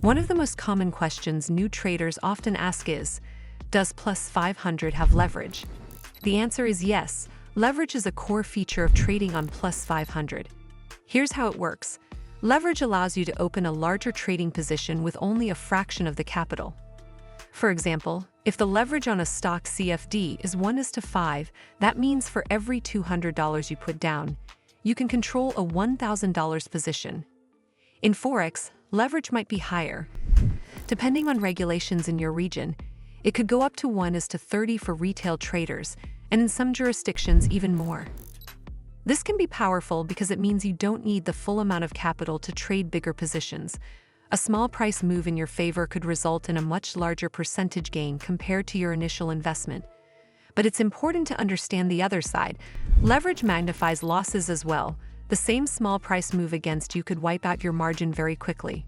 One of the most common questions new traders often ask is, does Plus500 have leverage? The answer is yes. Leverage is a core feature of trading on Plus500. Here's how it works. Leverage allows you to open a larger trading position with only a fraction of the capital. For example, if the leverage on a stock CFD is 1:5, that means for every $200 you put down, you can control a $1,000 position. In forex, leverage might be higher. Depending on regulations in your region, it could go up to 1:30 for retail traders, and in some jurisdictions even more. This can be powerful because it means you don't need the full amount of capital to trade bigger positions. A small price move in your favor could result in a much larger percentage gain compared to your initial investment. But it's important to understand the other side. Leverage magnifies losses as well. The same small price move against you could wipe out your margin very quickly.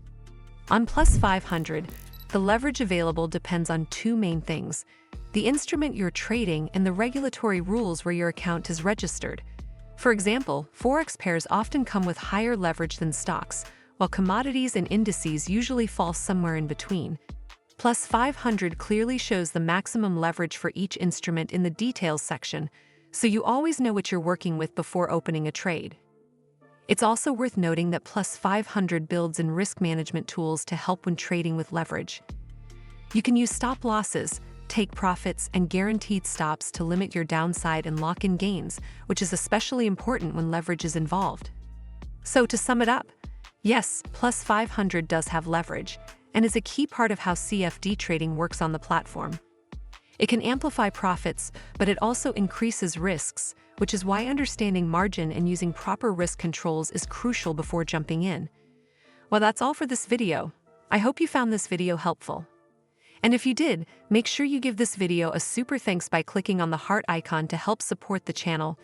On Plus500, the leverage available depends on two main things: the instrument you're trading and the regulatory rules where your account is registered. For example, forex pairs often come with higher leverage than stocks, while commodities and indices usually fall somewhere in between. Plus500 clearly shows the maximum leverage for each instrument in the details section, so you always know what you're working with before opening a trade. It's also worth noting that Plus500 builds in risk management tools to help when trading with leverage. You can use stop losses, take profits, and guaranteed stops to limit your downside and lock in gains, which is especially important when leverage is involved. So to sum it up, yes, Plus500 does have leverage, and is a key part of how CFD trading works on the platform. It can amplify profits, but it also increases risks, which is why understanding margin and using proper risk controls is crucial before jumping in. Well, that's all for this video. I hope you found this video helpful. And if you did, make sure you give this video a super thanks by clicking on the heart icon to help support the channel.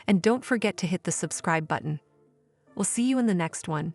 And don't forget to hit the subscribe button. We'll see you in the next one.